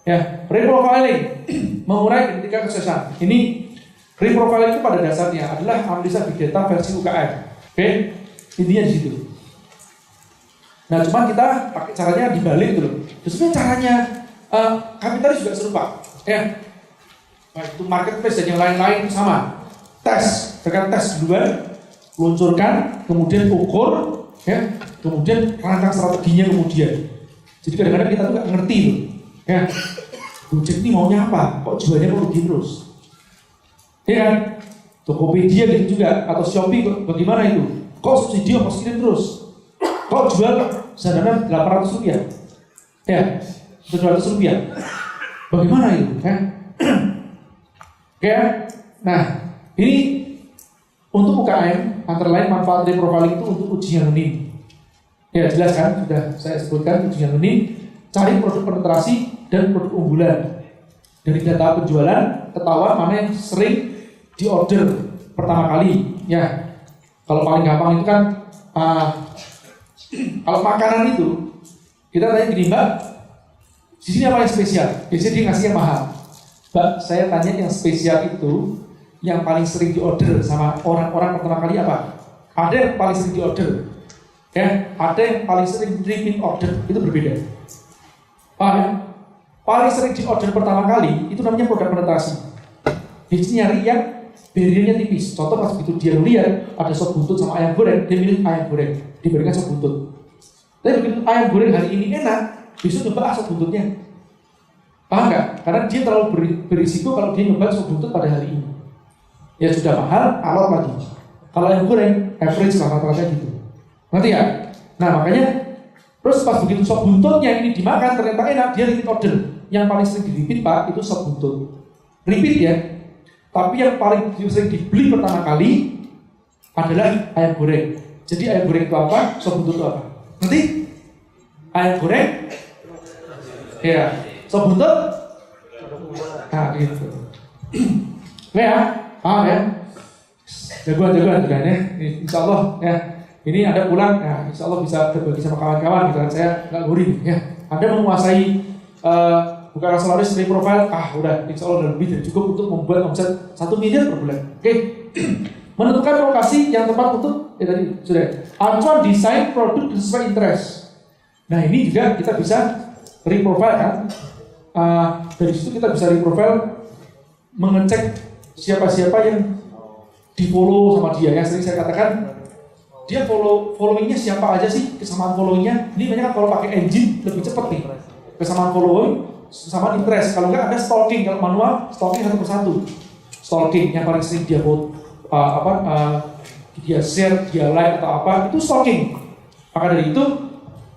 Ya, reprofiling mengurai ketika kesuksesan. Ini reprofiling itu pada dasarnya adalah analisa big data versi UKM. Oke, intinya di situ. Nah, cuma kita pakai caranya dibalik dulu. Sebenarnya caranya kapitalis juga serupa. Ya, baik itu marketplace dan yang lain-lain sama. Tes, dengan tes duluan, luncurkan, kemudian ukur, ya, kemudian rancang strateginya kemudian. Jadi kadang-kadang kita tuh nggak ngerti loh. Ya, Gojek ini maunya apa? Kok jualnya kok begini terus? Ya kan? Tokopedia gitu juga, atau Shopee bagaimana itu? Kok subsidi kok segini terus? Kok jual sederhana 800 rupiah? Ya, 700 rupiah. Bagaimana itu? Ya? Oke, nah ini untuk UKM antara lain manfaat dari profiling itu untuk uji anonim. Ya jelas kan, sudah saya sebutkan uji anonim. Cari produk penetrasi dan produk unggulan. Dari data penjualan, ketahuan mana yang sering diorder pertama kali. Ya, kalau paling gampang itu kan, kalau makanan itu, kita tanya gini, Mbak, di sini apa yang spesial? Biasanya dia ngasih yang mahal. Mbak, saya tanya yang spesial itu, yang paling sering diorder sama orang-orang pertama kali apa? Ada yang paling sering diorder, ya, ada yang paling sering repeat order, itu berbeda. Paham ya? Paling sering di order pertama kali itu namanya produk penetrasi. Dia nyari yang barriernya tipis. Contoh pas begitu dia lihat ada sop buntut sama ayam goreng, dia milih ayam goreng dibandingkan sop buntut. Tapi begitu ayam goreng hari ini enak, besok coba sop buntutnya. Paham nggak? Karena dia terlalu berisiko kalau dia nyoba sop buntut pada hari ini. Ya sudah mahal, alot lagi. Kalau ayam goreng, average lah rata-rata gitu. Ngerti ya? Nah makanya terus pas begitu sop buntutnya ini dimakan ternyata enak, dia repeat order. Yang paling sering di-repeat Pak itu sop buntut. Repeat ya. Tapi yang paling sering dibeli pertama kali adalah ayam goreng. Jadi ayam goreng itu apa? Sop buntut itu apa? Nanti ayam goreng, ya. Sop buntut, nah gitu. Oke ya, paham ya? Jagoan-jagoan juga ya. Insya Allah ya. Ini Anda pulang, ya, insya Allah bisa berbagi sama kawan-kawan gitu kan. Saya nggak gurih ya. Anda menguasai bukan Solaris dari profile, udah insya Allah udah lebih dari cukup untuk membuat omset 1 miliar per bulan. Oke. Menentukan lokasi yang tepat untuk tadi sudah. Acuan desain produk sesuai interest. Nah ini juga kita bisa reprofile kan. Dari situ kita bisa reprofile, mengecek siapa-siapa yang di follow sama dia. Yang sering saya katakan, dia followingnya siapa aja sih, kesamaan followingnya. Ini banyak kan kalau pakai engine lebih cepat nih, kesamaan following, kesamaan interest. Kalau enggak ada stalking, kalau manual stalking satu persatu. Stalking yang paling sering dia vote, dia share, dia like atau apa, itu stalking. Maka dari itu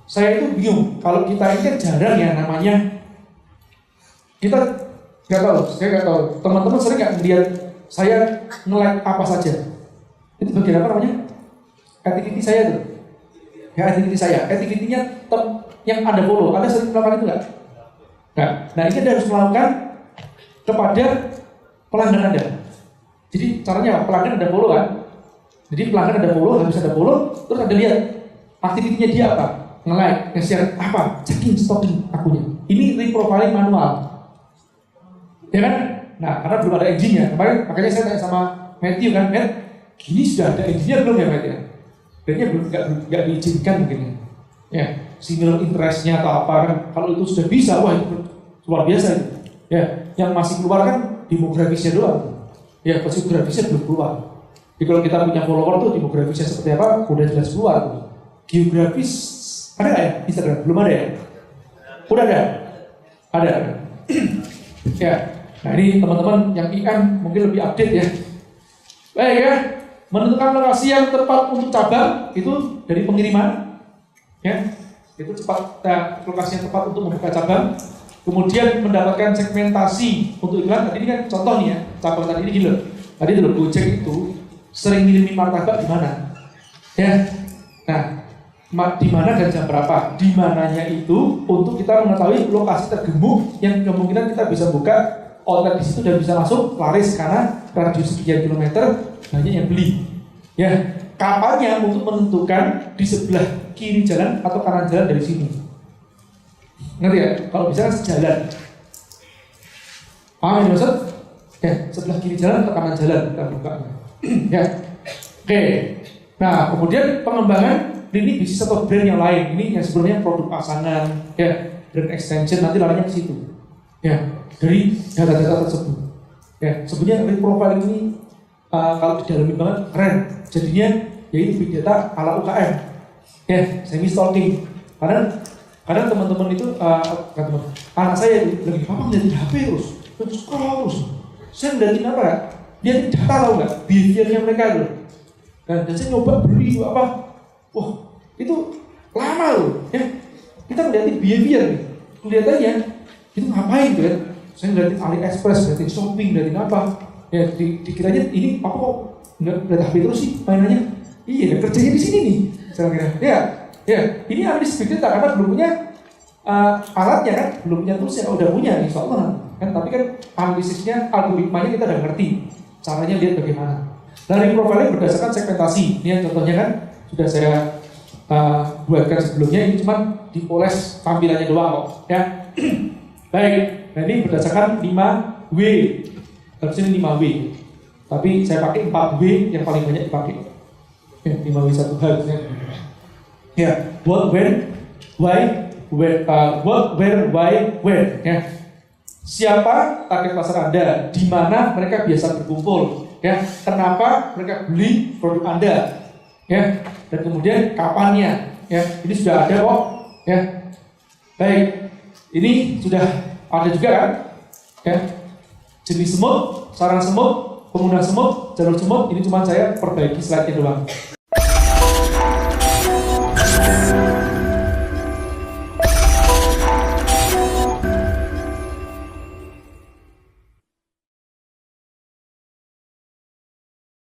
saya itu bingung. Kalau kita ini kan jarang ya namanya, kita nggak tahu, saya nggak tahu. Teman-teman sering nggak melihat saya nge-like apa saja. Itu bagian apa namanya? Activity saya tuh. Ya activity saya. Activity-nya yang Anda follow. Anda sering melakukan itu nggak? Nggak. Nah ini Anda harus melakukan kepada pelanggan Anda. Jadi caranya pelanggan Anda follow kan? Jadi pelanggan Anda follow, habis Anda follow, terus Anda lihat aktivitinya dia apa? Nge-like, nge-share apa? Checking, stalking akunnya. Ini reprofiling manual. Ya kan? Nah, karena belum ada engine-nya. Kemarin makanya saya tanya sama Matthew kan, Matt, gini sudah ada engine-nya belum ya Matt ya? Kayaknya belum, nggak diizinkan mungkin ya. Similar interest-nya atau apa kan? Kalau itu sudah bisa, wah itu luar biasa itu. Ya, yang masih keluar kan demografisnya doang. Ya, psikografisnya belum keluar. Jadi kalau kita punya follower tuh demografisnya seperti apa, udah jelas keluar tuh. Geografis ada nggak ya Instagram? Belum ada ya? Udah ada? Ada. Ya. Nah ini teman-teman yang IM mungkin lebih update ya. Baik ya, menentukan lokasi yang tepat untuk cabang itu dari pengiriman, ya, itu lokasi yang tepat untuk membuka cabang. Kemudian mendapatkan segmentasi untuk iklan. Tadi ini kan contoh nih ya, cabang tadi ini gila. Tadi itu Gojek itu sering ngirimin martabak di mana, ya. Nah, di mana dan jam berapa? Di mananya itu untuk kita mengetahui lokasi tergemuk yang kemungkinan kita bisa buka outlet di situ dan bisa masuk laris karena radius sekian kilometer banyak yang beli. Ya, kapannya untuk menentukan di sebelah kiri jalan atau kanan jalan dari sini. Ngerti ya? Kalau bisa kan sejalan. Paham ya maksud? Ya, sebelah kiri jalan ke kanan jalan kita buka. Ya, oke. Nah, kemudian pengembangan lini bisnis atau brand yang lain. Ini yang sebenarnya produk pasangan, ya, brand extension nanti larinya ke situ. Ya, dari data-data tersebut. Ya, sebenarnya link profile ini kalau didalami banget keren. Jadinya yaitu big data ala UKM. Ya, semi stalking. Kadang teman-teman itu anak saya lagi apa ngeliatin HP terus scroll terus. Saya ngeliatin apa ya? Lihatin data tahu nggak? Behaviornya mereka itu. Dan saya nyoba beli apa? Wah, itu lama loh. Ya, kita ngeliatin behavior nih. Kelihatannya itu ngapain tuh ya? Saya ngeliatin AliExpress, ngeliatin shopping, ngeliatin apa? Ya, dikiranya ini apa kok nggak ngeliat HP terus sih mainannya? Iya, kerjanya di sini nih. Saya kira. Ya, ini analis big data karena belum punya alatnya kan, belum punya tools yang udah punya nih soalnya kan, tapi kan analisisnya, algoritmanya kita udah ngerti, caranya lihat bagaimana. Dari profiling berdasarkan segmentasi, ini yang contohnya kan sudah saya buatkan sebelumnya, ini cuma dipoles tampilannya doang kok, ya. Baik, nah ini berdasarkan 5W, harusnya 5W, tapi saya pakai 4W yang paling banyak dipakai. Ya, 5W 1H harusnya. Ya, what, when, why, what, where, why, when. Ya. Siapa target pasar Anda? Di mana mereka biasa berkumpul? Ya, kenapa mereka beli produk Anda? Ya, dan kemudian kapannya? Ya, ini sudah ada kok. Ya, baik. Ini sudah ada juga kan? Ya, jenis semut, sarang semut, pengguna semut, jalur semut. Ini cuma saya perbaiki slide-nya doang.